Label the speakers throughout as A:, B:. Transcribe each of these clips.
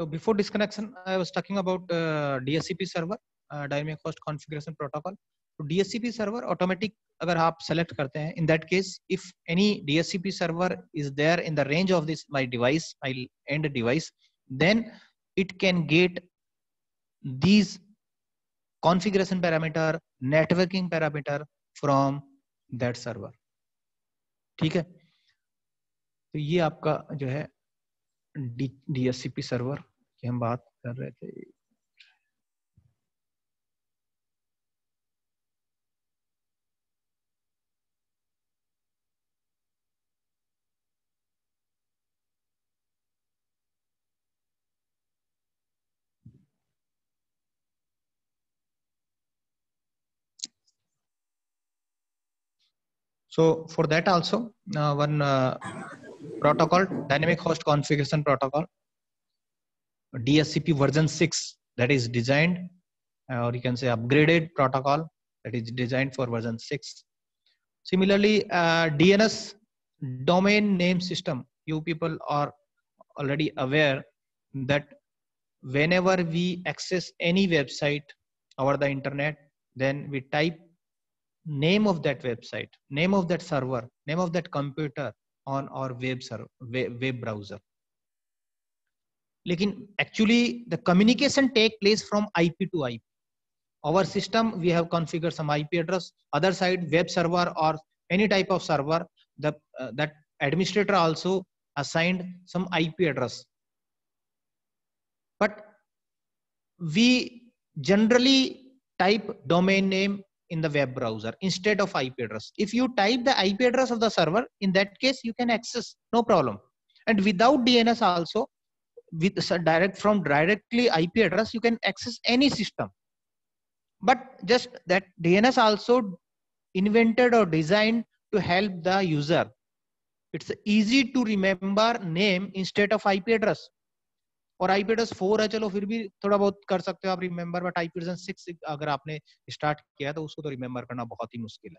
A: So before disconnection, I was talking about DHCP server, dynamic host configuration protocol. तो DHCP server automatic अगर आप select करते हैं, in that case, if any DHCP server is there in the range of this my device, my end device, then it can get these configuration parameter, networking parameter from that server. ठीक है? तो ये आपका जो है DHCP server की हम बात कर रहे थे. So for that also one protocol, dynamic host configuration protocol, DHCP version 6, that is designed, or you can say upgraded protocol that is designed for version 6. Similarly, DNS, domain name system, you people are already aware that whenever we access any website over the internet, then we type name of that website, name of that server, name of that computer on our web browser. लेकिन actually the communication take place from IP to IP. Our system, we have configured some IP address, other side web server or any type of server, that administrator also assigned some IP address. But we generally type domain name in the web browser instead of IP address. If you type the IP address of the server, in that case you can access, no problem. And without DNS also, with directly IP address, you can access any system. But just that DNS also invented or designed to help the user. It's easy to remember name instead of IP address. और IP address 4 है, चलो फिर भी थोड़ा बहुत कर सकते हो आप रिमेंबर, बट IP version 6 अगर आपने स्टार्ट किया तो उसको तो रिमेंबर करना बहुत ही मुश्किल है.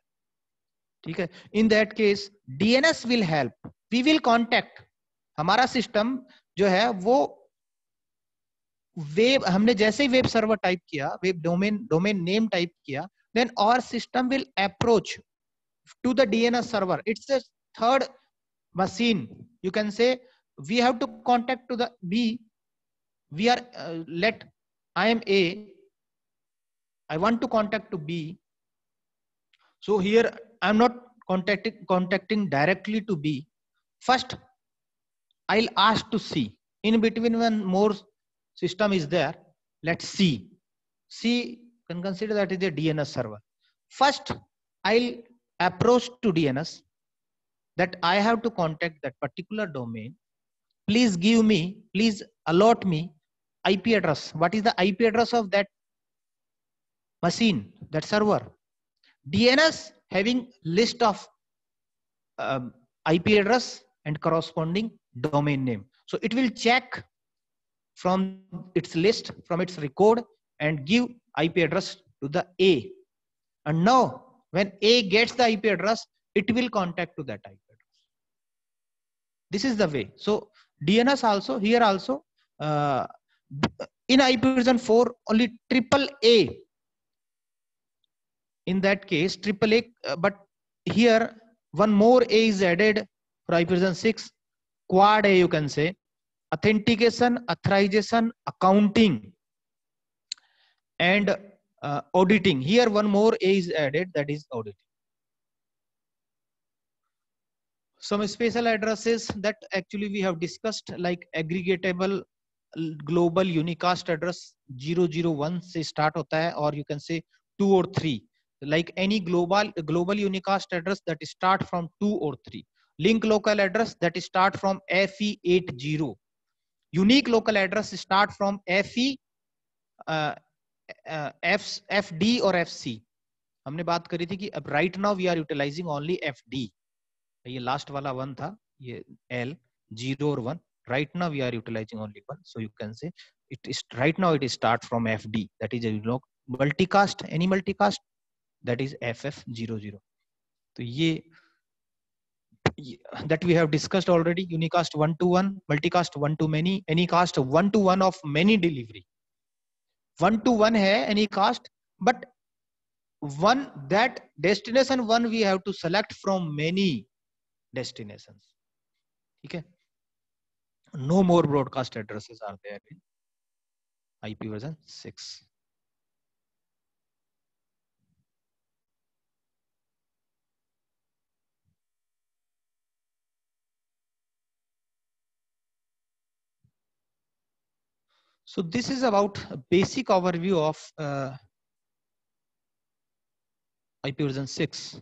A: ठीक है? In that case DNS will help. We will contact, हमारा सिस्टम जो है वो वेब, हमने जैसे ही वेब सर्वर टाइप किया, वेब डोमेन नेम टाइप किया, then our system will approach to the DNS server. It's the third machine, you can say. We have to contact to the B. We are let I am A, I want to contact to B. So here I am not contacting directly to B. First I'll ask to C. In between one more system is there, let's C can consider that is a DNS server. First I'll approach to DNS that I have to contact that particular domain. Please give me, please allot me IP address. What is the IP address of that machine, that server? DNS having list of IP address and corresponding domain name. So it will check from its list, from its record, and give IP address to the A. And now when A gets the IP address, it will contact to that IP address. This is the way. So DNS also, here also, in IP version 4, only AAA. In that case, AAA, but here one more A is added for IP version 6, quad A, you can say, authentication, authorization, accounting, and auditing. Here one more A is added, that is auditing. Some special addresses that actually we have discussed, like aggregatable global unicast address 001 से start होता है, or you can say 2 or 3. Like any global unicast address that start from 2 or 3. Link local address that start from FE80. Unique local address start from FE FD or FC. हमने बात करी थी कि अब right now we are utilizing only FD. ये last वाला 1 था, ये L 0 और 1. Right now we are utilizing only 1, so you can say it is right now it is start from FD, that is a multicast, any multicast, that is FF00. तो that we have discussed already. Unicast 1-to-1, multicast 1-to-many, anycast 1-to-1 of many delivery. 1-to-1 hai anycast, but one, that destination one we have to select from many destinations. Okay. No more broadcast addresses are there in IP version 6. So this is about a basic overview of IP version 6.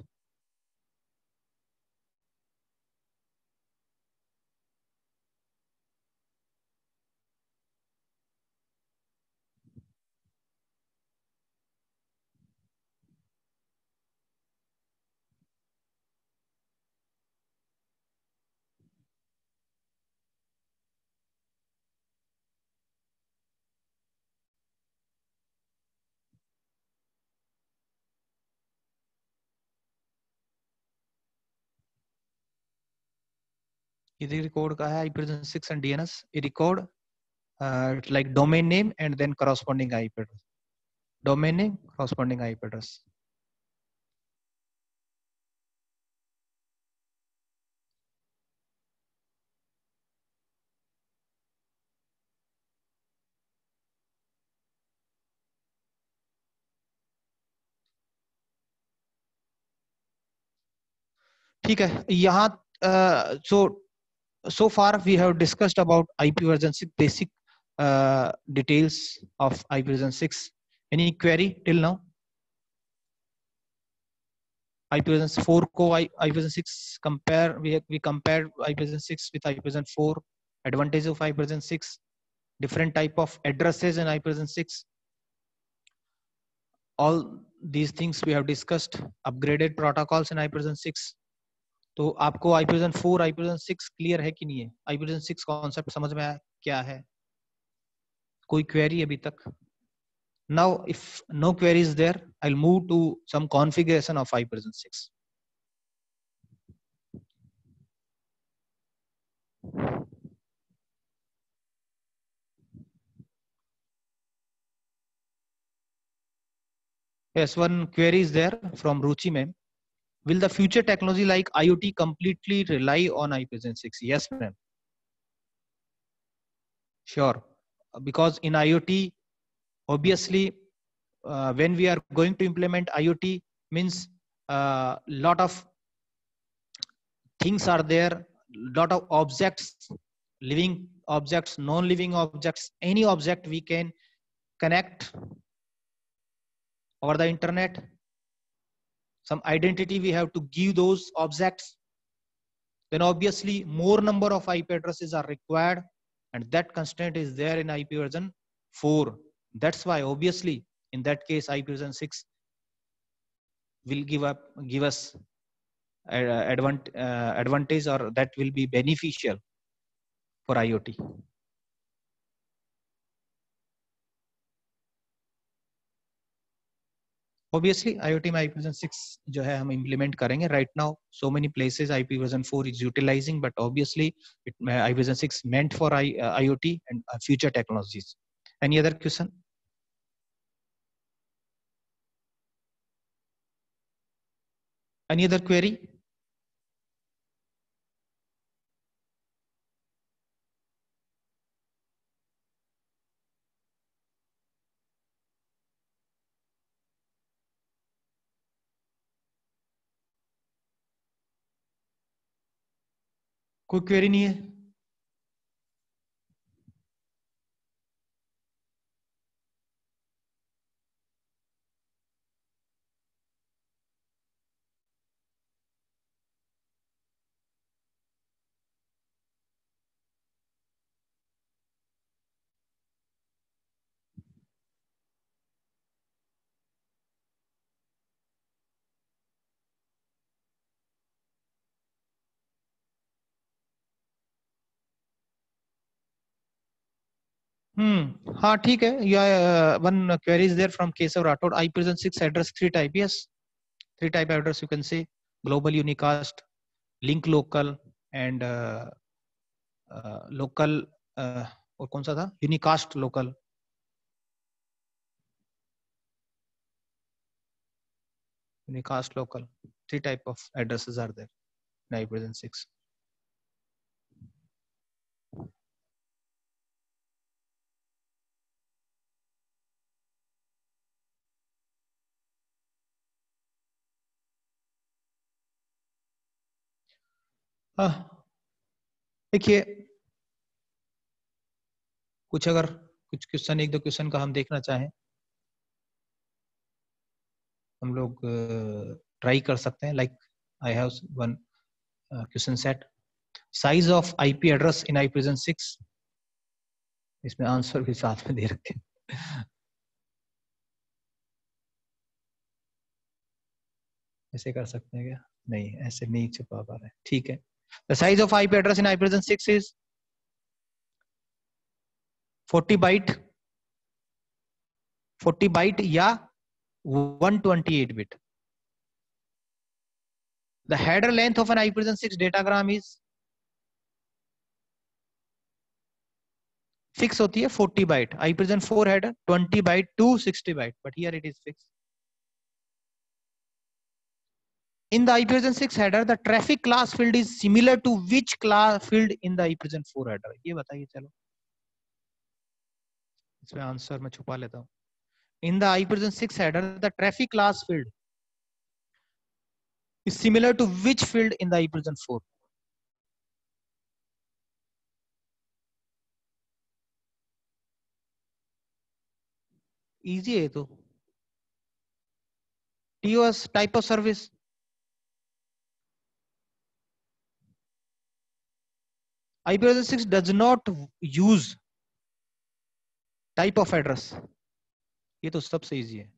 A: ये record का है IP version 6 and DNS. ये record like domain name and then corresponding IP address. Domain name, corresponding IP address. ठीक है, यहाँ so far we have discussed about IP version 6 basic details of IP version 6. Any query till now? IP version 4 को IP version 6 compare, we compared IP version 6 with IP version 4. Advantage of IP version 6, different type of addresses in IP version 6. All these things we have discussed. Upgraded protocols in IP version 6. तो आपको IP version 4, IP version 6 clear है कि नहीं है? IP version 6 concept समझ में आया क्या है? कोई क्वेरी अभी तक? Now, if no query is there, I'll move to some configuration of IP version 6. Yes, one query is there from Ruchi ma'am. Will the future technology like IoT completely rely on IP version 6? Yes, ma'am. Sure. Because in IoT, obviously, when we are going to implement IoT, means lot of things are there, lot of objects, living objects, non-living objects, any object we can connect over the internet. Some identity we have to give those objects. Then obviously more number of IP addresses are required, and that constraint is there in IP version 4. That's why obviously in that case IP version 6 will give us advantage, or that will be beneficial for IoT. Obviously IoT में IP version 6 जो है हम implement करेंगे. Right now so many places IP version 4 is utilizing, but obviously IP version 6 meant for IoT and future technologies. Any other question? Any other query? कोई query नहीं है? हाँ ठीक है. One query is there from Kesav Rathod. IP version 6 address 3 type. Yes, 3 type address you can say. Global unicast, link local and local, और कौन सा था, unicast local, unicast local. 3 type of addresses are there in IPv6. देखिए कुछ अगर कुछ question, एक दो क्वेश्चन का हम देखना चाहें, हम लोग ट्राई कर सकते हैं. Like I have one question set, size of IP address in IPv6. इसमें आंसर भी साथ में दे रखे हैं. ऐसे कर सकते हैं क्या? नहीं, ऐसे नहीं छुपा पा रहे. ठीक है. The size of IP address in IPv6 is 40 byte, 40 byte या 128 bit. The header length of an IPv6 datagram is fix होती है 40 byte. IPv4 header 20 byte to 60 byte, but here it is fixed. In the IPv6 header, the traffic class field is similar to which class field in the IPv4 header? ये बताइए. चलो इसमें answer मैं छुपा लेता हूँ. In the IPv6 header, the traffic class field is similar to which field in the IPv4? Easy है तो. TOS, type of service. IPv6 does not use type of address. ये तो सबसे इजी है.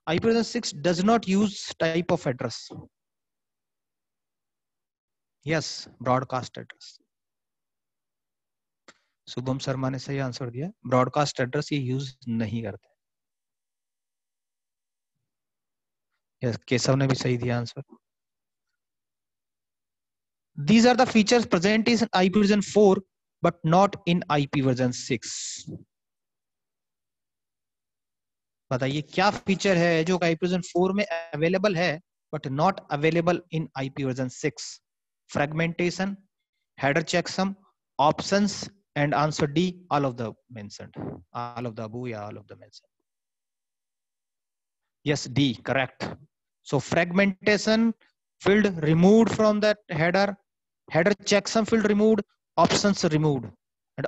A: IPv6 does not use type of address. Yes, broadcast address. Shubham Sharma ने सही answer दिया. Broadcast address ये यूज नहीं करते. यस, केशव ने भी सही दिया answer. These are the features present in IPv4 but not in IPv6. बताइए क्या फीचर है जो IPv4 में अवेलेबल है but not available in IPv6? Fragmentation, header checksum, options, and answer D, all of the mentioned, all of the above, yeah, all of the mentioned. Yes, D, correct. So fragmentation field removed from that header, header checksum field removed, options removed. And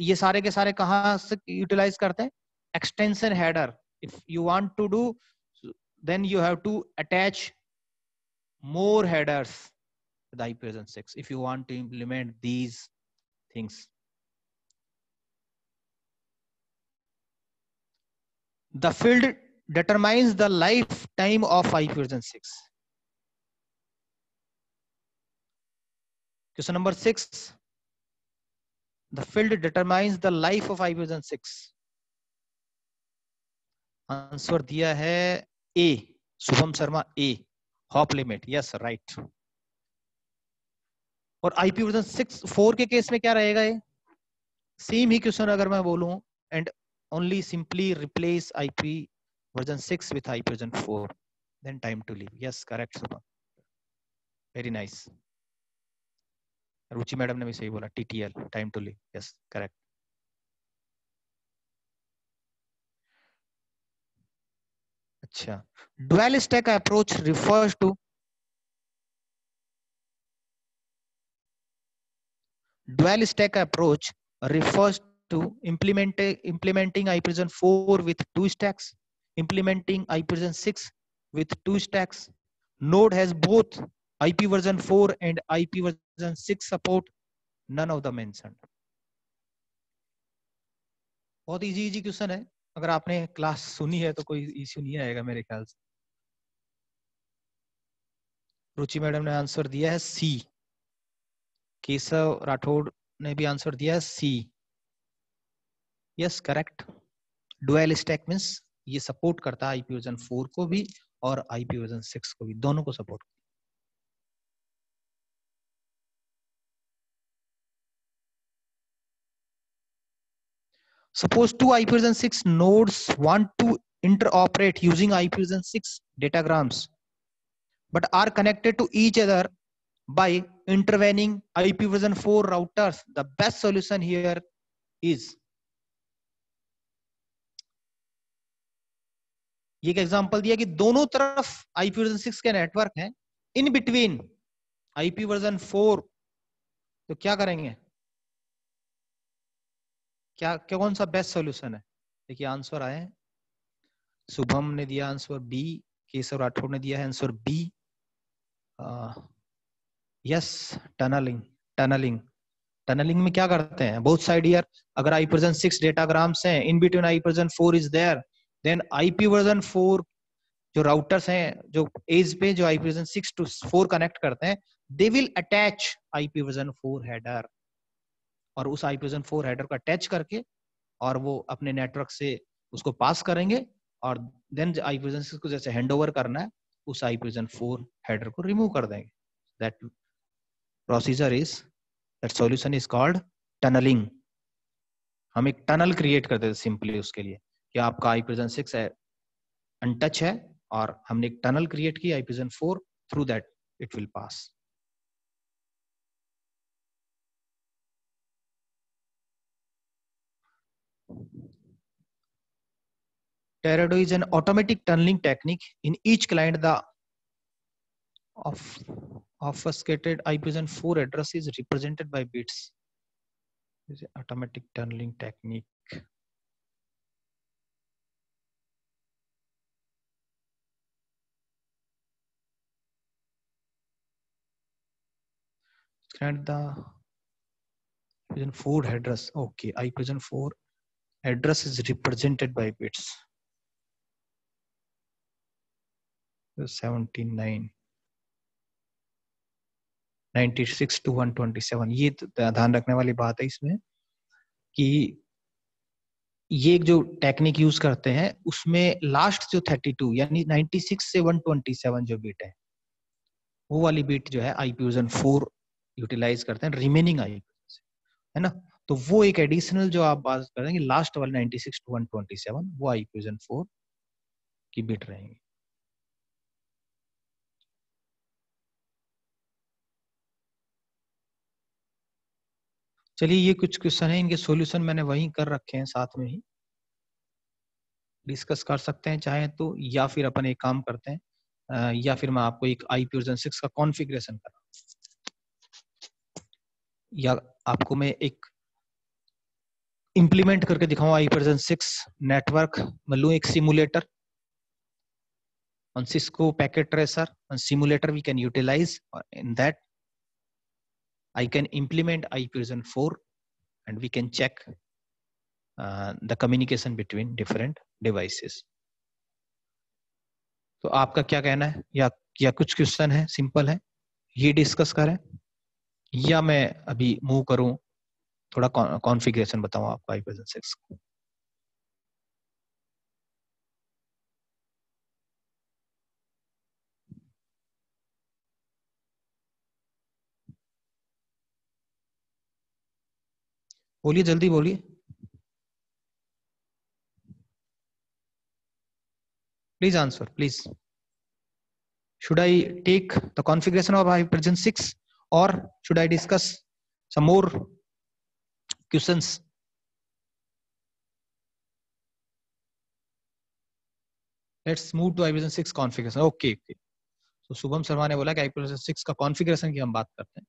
A: ये सारे के सारे कहाँ से utilize करते हैं? Extension header. If you want to do, then you have to attach more headers to the IPv6 if you want to implement these things. The field determines the lifetime of IPv6. Question number 6. The field determines the life of IPv6. Answer दिया है A, Shubham Sharma. A, hop limit. Yes, right. और IPv6 4 के case में क्या रहेगा? ये same ही question अगर मैं बोलूं, and only simply replace IPv6 with IPv4, then time to leave. Yes, correct, Subha. Very nice. Ruchi madam ने भी सही बोला, TTL, time to leave. Yes, correct. अच्छा, dual stack approach refers to implementing IPv4 with 2 stacks, implementing IPv6 with 2 stacks. Node has both IPv4 and IPv6 support, none of the mentioned. बहुत easy question है. अगर आपने class सुनी है तो कोई issue नहीं आएगा मेरे ख्याल से. रुचि मैडम ने आंसर दिया है सी. केशव राठौड़ ने भी आंसर दिया है C. Yes, correct. Dual stack means ये सपोर्ट करता है IPv4 को भी और IPv6 को भी, दोनों को support. Suppose two IPv6 nodes want to interoperate using IPv6 datagrams, but are connected to each other by intervening IPv4 routers. The best solution here is, ये एक एग्जांपल दिया कि दोनों तरफ IPv6 के नेटवर्क हैं, इन बिटवीन IPv4, तो क्या करेंगे, क्या क्या कौन सा बेस्ट सॉल्यूशन है? देखिए आंसर आए हैं, शुभम ने दिया आंसर बी, केशव राठौड़ ने दिया है answer B, yes tunneling. Tunneling tunneling में क्या करते हैं, बोथ साइड ईयर, अगर IPv6 डेटाग्राम्स हैं, in between IPv4 is there, then IPv4 जो राउटर्स हैं, जो एज पे जो IPv6 to 4 कनेक्ट करते हैं, they will attach IPv4 header, और उस IPv4 हेडर को अटैच करके और वो अपने नेटवर्क से उसको पास करेंगे, और देन IPv6 को जैसे हैंडओवर करना है, उस IPv4 हेडर को रिमूव कर देंगे। That procedure is, that solution is called tunneling. हम एक टनल क्रिएट करते थे सिंपली उसके लिए, कि आपका IPv6 अनटच है और हमने एक टनल क्रिएट की IPv4, through that it will pass. Teredo is an automatic tunneling technique. In each client, the obfuscated IPv4 address is represented by bits. This is an automatic tunneling technique. And the IPv4 address. Okay, IPv4 address is represented by bits. 79, 96 to 127. ये ध्यान रखने वाली बात है इसमें कि ये जो टेक्निक यूज करते हैं उसमें लास्ट जो 32 यानी 96 से 127 जो बीट है, वो वाली बीट जो है IPv4 यूटिलाइज करते हैं रिमेनिंग आई, है ना। तो वो एक एडिशनल जो आप बात कर रहे हैं, लास्ट वाले 96 to 127 वो IPv4 की बीट रहेंगी। चलिए ये कुछ क्वेश्चन है, इनके सॉल्यूशन मैंने वहीं कर रखे हैं, साथ में ही डिस्कस कर सकते हैं चाहे तो, या फिर अपन एक काम करते हैं, या फिर मैं आपको एक IPv6 का कॉन्फ़िगरेशन करा, या आपको मैं एक इंप्लीमेंट करके दिखाऊं IPv6 नेटवर्क, मैं लूं एक simulator on Cisco packet tracer, on simulator we can utilize, in that I can implement IPv4 and we can check the communication between different devices. तो आपका क्या कहना है, या कुछ क्वेश्चन है सिंपल है ये डिस्कस करें, या मैं अभी मूव करूं, थोड़ा कॉन्फ़िगरेशन बताऊं आपको IPv6 को। बोलिए जल्दी बोलिए, please answer please. Should I take the configuration of IPv6 or should I discuss some more questions? Let's move to IPv6 configuration. Okay, okay. तो शुभम शर्मा ने बोला कि IPv6 का कॉन्फ़िगरेशन की हम बात करते हैं।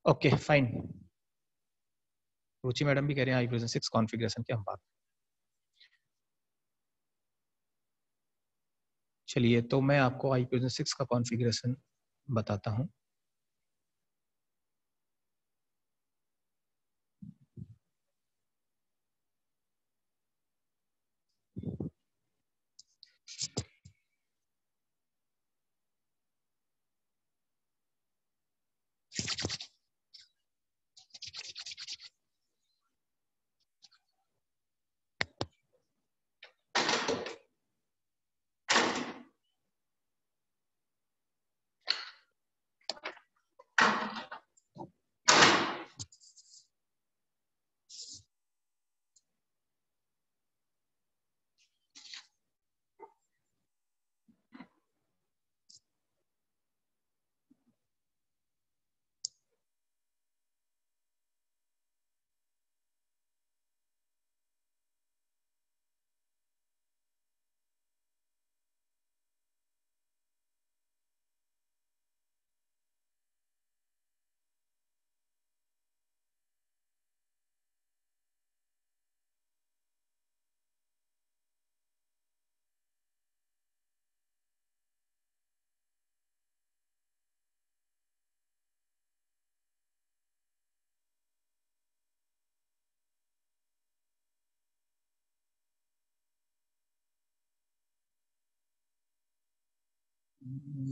A: ओके फाइन, रुचि मैडम भी कह रहे हैं IPv6 कॉन्फ़िगरेशन की हम बात। चलिए तो मैं आपको IPv6 का कॉन्फ़िगरेशन बताता हूं।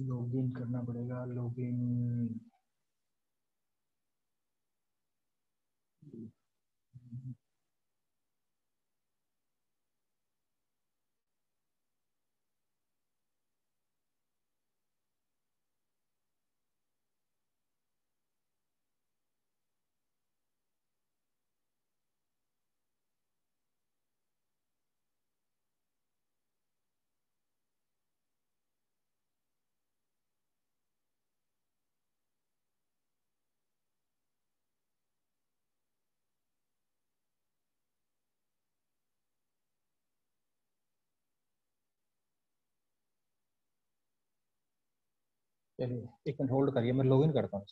A: लॉगिन करना पड़ेगा, लॉगिन। चलिए एक मिनट होल्ड करिए, मैं लॉगिन करता हूँ।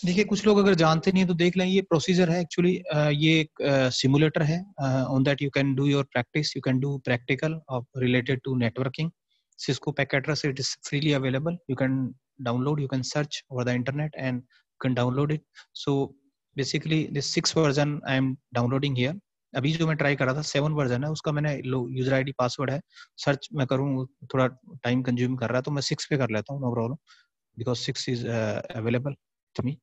A: देखिए कुछ लोग अगर जानते नहीं तो देख लें, ये प्रोसीजर है एक्चुअली। ये एक सिमुलेटर है। On that you can do your practice, you can do practical of related to networking. Cisco packet address, it is freely available. You can download, you can search over the internet and you can download it. So basically this 6 version I am downloading here. अभी जो मैं try कर रहा था 7 version है, उसका मैंने user ID password है, सर्च मैं करूँ थोड़ा टाइम कंज्यूम कर रहा है, तो मैं 6 पे कर लेता हूँ, no problem, because 6 is available to me.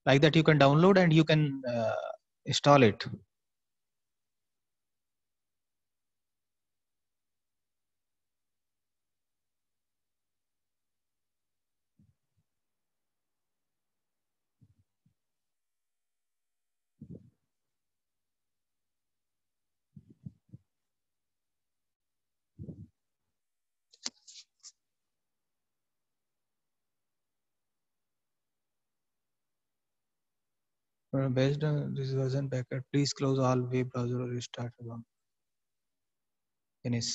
A: Like that you can download and you can install it. Based on this version packet, please close all web browser or restart again. Finish.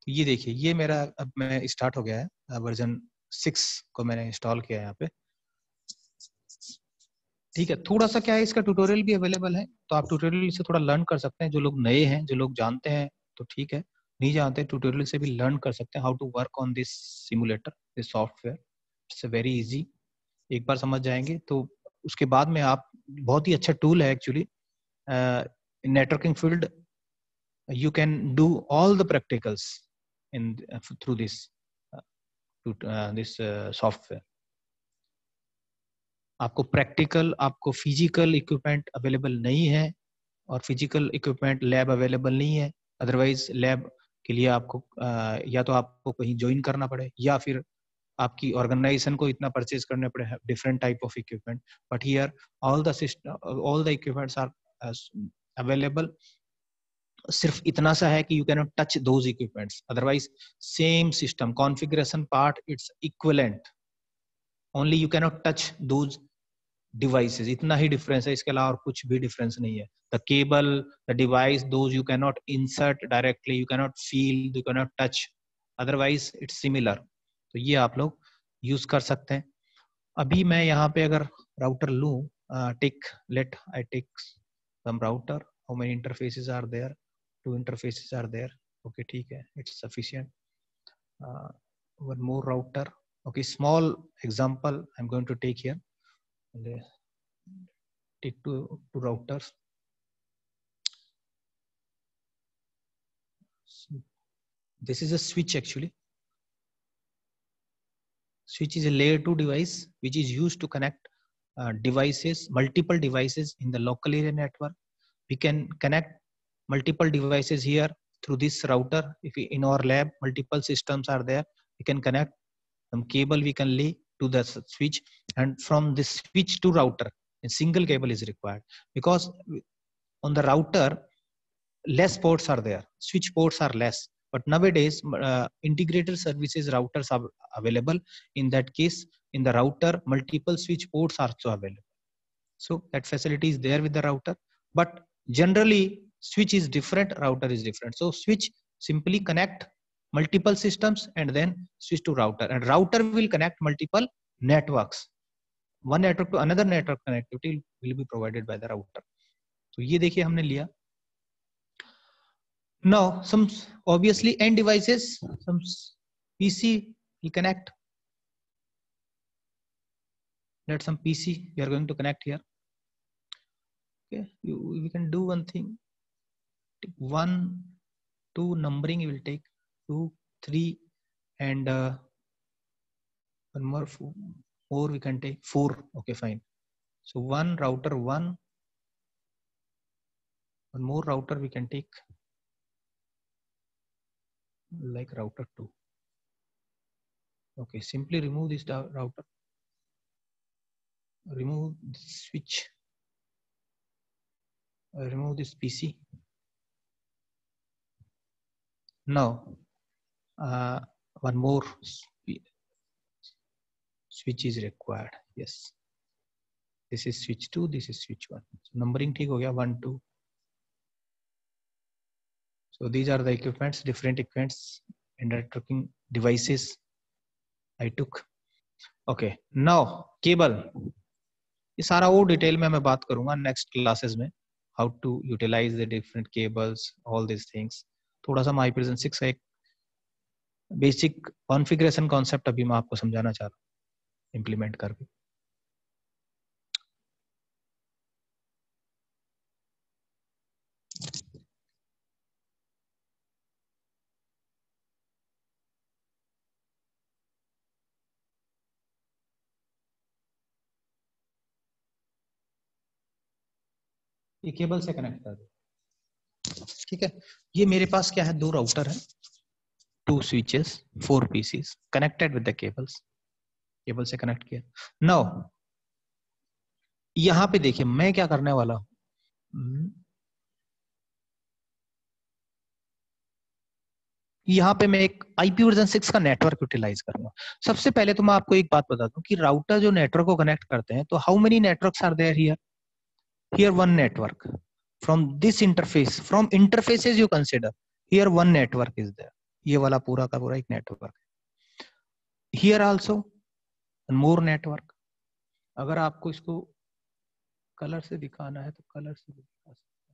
A: ये देखिए, ये मेरा अब मैं start हो गया है, version 6 को मैंने इंस्टॉल किया है यहाँ पे। ठीक है, थोड़ा सा क्या है, इसका ट्यूटोरियल भी अवेलेबल है, तो आप ट्यूटोरियल से थोड़ा लर्न कर सकते हैं। जो लोग नए हैं, जो लोग जानते हैं तो ठीक है, नहीं जानते ट्यूटोरियल से भी लर्न कर सकते हैं how to work on this simulator, this software. It's very easy. एक बार समझ जाएंगे तो उसके बाद में आप, बहुत ही अच्छा टूल है actually. in networking field, you can do all the practicals in through this software. आपको प्रैक्टिकल, आपको फिजिकल इक्विपमेंट अवेलेबल नहीं है, और फिजिकल इक्विपमेंट लैब अवेलेबल नहीं है, अदरवाइज लैब के लिए आपको या तो आपको कहीं ज्वाइन करना पड़े, या फिर आपकी ऑर्गेनाइजेशन को इतना परचेज करने पड़े different type of equipment. But here all the system, all the equipments are available. सिर्फ इतना सा है कि you cannot touch those equipments, otherwise same system configuration part it's equivalent, only you cannot touch those devices. इतना ही difference है, इसके अलावा और कुछ भी डिफरेंस नहीं है. The cable, the device, those you cannot insert directly, you cannot feel, you cannot touch, otherwise it's similar. तो ये आप लोग यूज कर सकते हैं. अभी मैं यहाँ पे अगर राउटर लूँ, take let I take some router, how many interfaces are there, 2 interfaces are there. Okay, ठीक है, it's sufficient. One more router. Okay, small example I'm going to take here. Take two routers. This is a switch actually. Switch is a layer 2 device which is used to connect devices, multiple devices in the local area network. We can connect multiple devices here through this router. If we, in our lab multiple systems are there, we can connect some cable, we can lay to the switch, and from this switch to router a single cable is required, because on the router less ports are there, switch ports are less. But nowadays integrated services routers are available. In that case, in the router multiple switch ports are also available, so that facility is there with the router. But generally switch is different, router is different. So switch simply connect multiple systems and then switch to router, and router will connect multiple networks. One network to another network connectivity will be provided by the router. तो ये देखिए हमने लिया. Now some obviously end devices, some PC will connect. Let some PC we are going to connect here. Okay, we can do one thing. 1, 2 numbering you will take, 2, 3, and one more 4 we can take 4. Okay, fine. So one router 1, one more router we can take like router 2. Okay, simply remove this router, remove this switch, remove this PC. Now one more switch is required. Yes, this is switch 2, this is switch 1. So numbering ठीक हो गया 1, 2. So these are the equipments, different equipments and networking devices I took. Okay, now cable. ये सारा वो detail में मैं बात करूंगा नेक्स्ट क्लासेस में, how to utilize the different cables, all this things. थोड़ा सा माइप्रिज्म 6 का एक बेसिक कॉन्फ़िगरेशन कॉन्सेप्ट अभी मैं आपको समझाना चाह रहा हूँ इम्प्लीमेंट करके. ये केबल से कनेक्ट कर दो. ठीक है, ये मेरे पास क्या है, 2 राउटर है, 2 switches, 4 PCs connected with the cables. Cable से कनेक्ट किया. नाउ यहाँ पे देखिए मैं क्या करने वाला हूँ. यहाँ पे मैं एक आईपी वर्जन 6 का नेटवर्क यूटिलाइज करूंगा. सबसे पहले तो मैं आपको एक बात बता दूं कि राउटर जो नेटवर्क को कनेक्ट करते हैं, तो how many networks are there here. Here one network. From this interface, from interfaces you consider, here one network is there. ये वाला पूरा का पूरा एक नेटवर्क है. Here also one more network. अगर आपको इसको कलर से दिखाना है तो कलर से दिखा सकते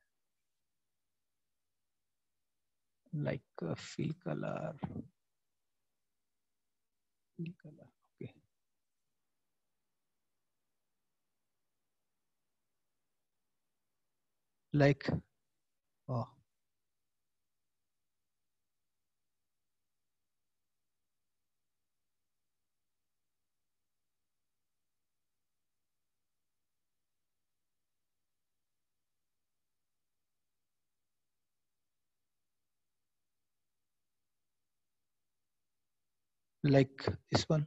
A: हैं, like fill color, okay. like oh, like this one.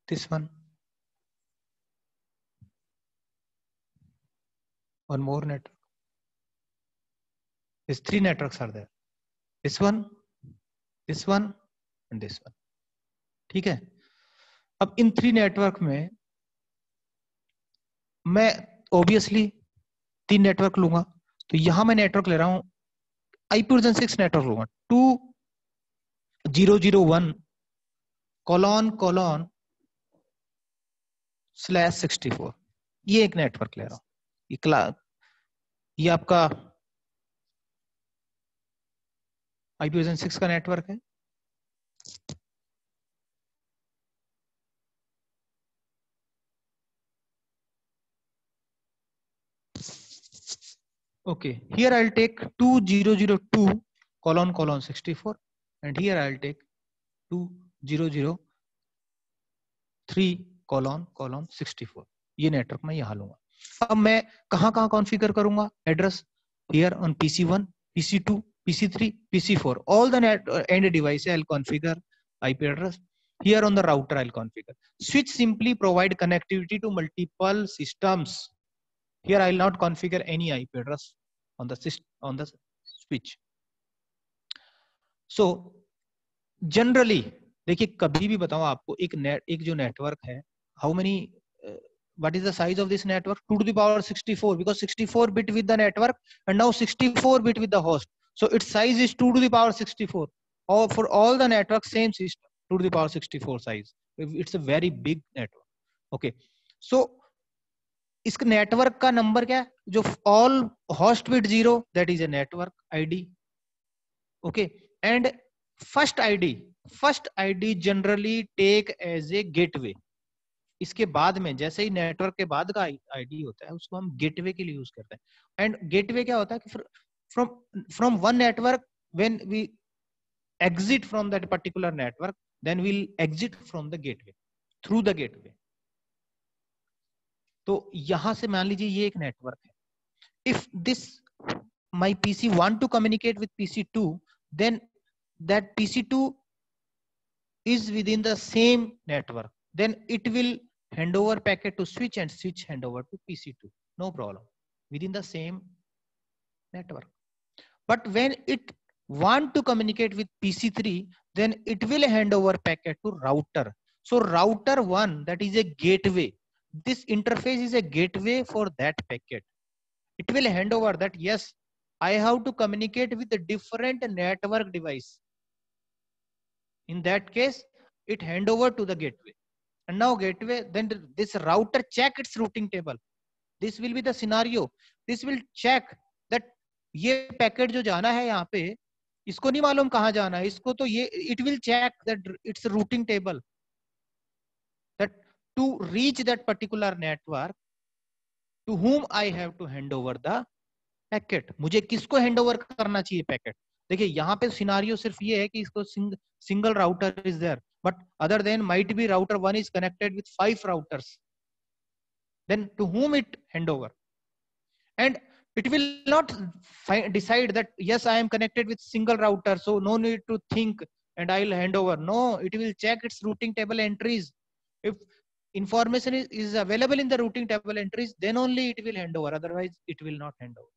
A: This one. One more network. These three networks are there. This one and this one. ठीक है. अब इन थ्री नेटवर्क में मैं ऑब्वियसली 3 नेटवर्क लूंगा. तो यहां मैं नेटवर्क ले रहा हूं IP वर्जन 6 नेटवर्क लूंगा 2001 : /64. ये एक नेटवर्क ले रहा हूं. ये आपका IP वर्जन 6 का नेटवर्क है. Okay, here I'll take 2002 : /64 and here I'll take 2003 : /64. ये नेटवर्क मैं यहाँ लूंगा. अब मैं कहाँ कॉन्फ़िगर करूंगा address? Here on PC1, PC2, PC3, PC4. All the end devices I'll configure IP address. Here on the router I'll configure. Switch simply provide connectivity to multiple systems. Here I will not configure any IP address on the switch. So generally, देखिए कभी भी बताओ आपको एक जो network है, how many what is the size of this network? 2 to the power 64, because 64 bit with the network and now 64 bit with the host. So its size is 2 to the power 64. Or for all the networks, same system, 2 to the power 64 size. It's a very big network. Okay. So इसका network का number क्या है? जो all host bit 0, that is a network ID. Okay. And first ID generally take as a gateway. इसके बाद में जैसे ही network के बाद का आईडी होता है उसको हम गेटवे के लिए यूज करते हैं. एंड गेटवे क्या होता है कि from one network when we exit from that particular network then we'll exit from the gateway through the gateway. तो यहां से मान लीजिए ये एक नेटवर्क है. If this my PC want to communicate with PC2, then that PC2 is within the same network, then it will hand over packet to switch and switch hand over to PC2. No problem, within the same network. But when it want to communicate with PC3, then it will hand over packet to router. So router 1, that is a gateway. This interface is a gateway for that packet. It will hand over that, yes, I have to communicate with a different network device. In that case, it hand over to the gateway. And now gateway, then this router check its routing table. This will be the scenario. This will check that ये packet जो जाना है यहाँ पे, इसको नहीं मालूम कहाँ जाना है, इसको तो ये it will check that its routing table, that to reach that particular network, to whom I have to hand over the packet. मुझे किसको hand over करना चाहिए पैकेट? देखिए यहाँ पे सिनारियो सिर्फ ये है कि इसको single router is there, but other than might be router 1 is connected with 5 routers. Then to whom it hand over? And it will not decide that yes, I am connected with single router, so no need to think and I will hand over. No, it will check its routing table entries. If information is available in the routing table entries, then only it will hand over. Otherwise, it will not hand over.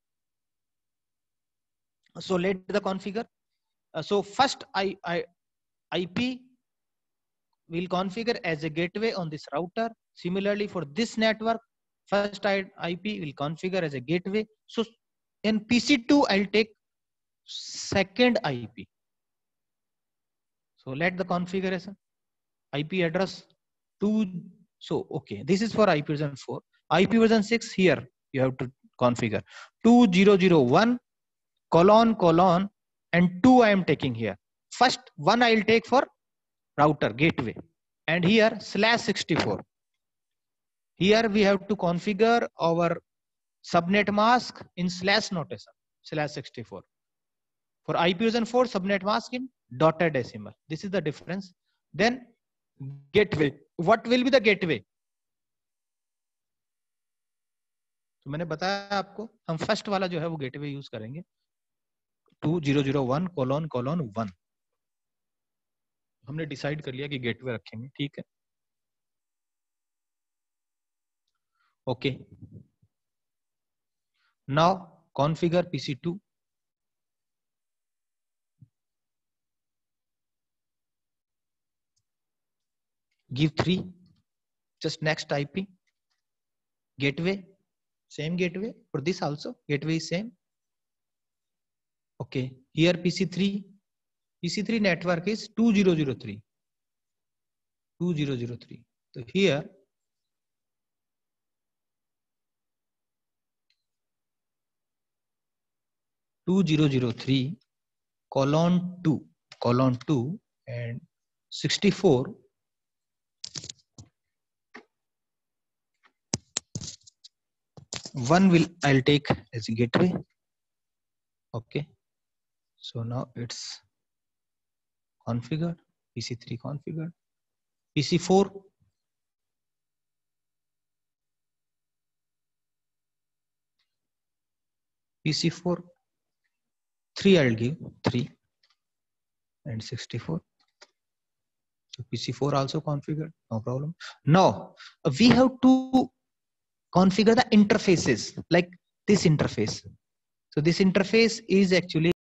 A: So let the configure. So first IP will configure as a gateway on this router. Similarly, for this network, first IP will configure as a gateway. So in PC2, I'll take second IP. So let the configuration IP address 2. So okay, this is for IP version 4. IP version 6 here you have to configure 2001 : and 2 I am taking here. First one I will take for router gateway, and here /64. Here we have to configure our subnet mask in slash notation, /64. For IPv4 subnet mask in dotted decimal. This is the difference. Then gateway. What will be the gateway? तो मैंने बताया आपको, हम first वाला जो है वो gateway use करेंगे 2001::1 हमने डिसाइड कर लिया कि गेटवे रखेंगे, ठीक है। Okay, now configure PC2. Give 3, just next IP. Gateway, same gateway. For this also, gateway is same. Okay, here PC3 network is 2003. 2003. So here :2 and 64. One will I'll take as a gateway. Okay, so now it's configured. PC3 configured. PC4. PC4 3 I'll give 3 and 64. So PC4 also configured, no problem. Now we have to configure the interfaces like this interface. So this interface is actually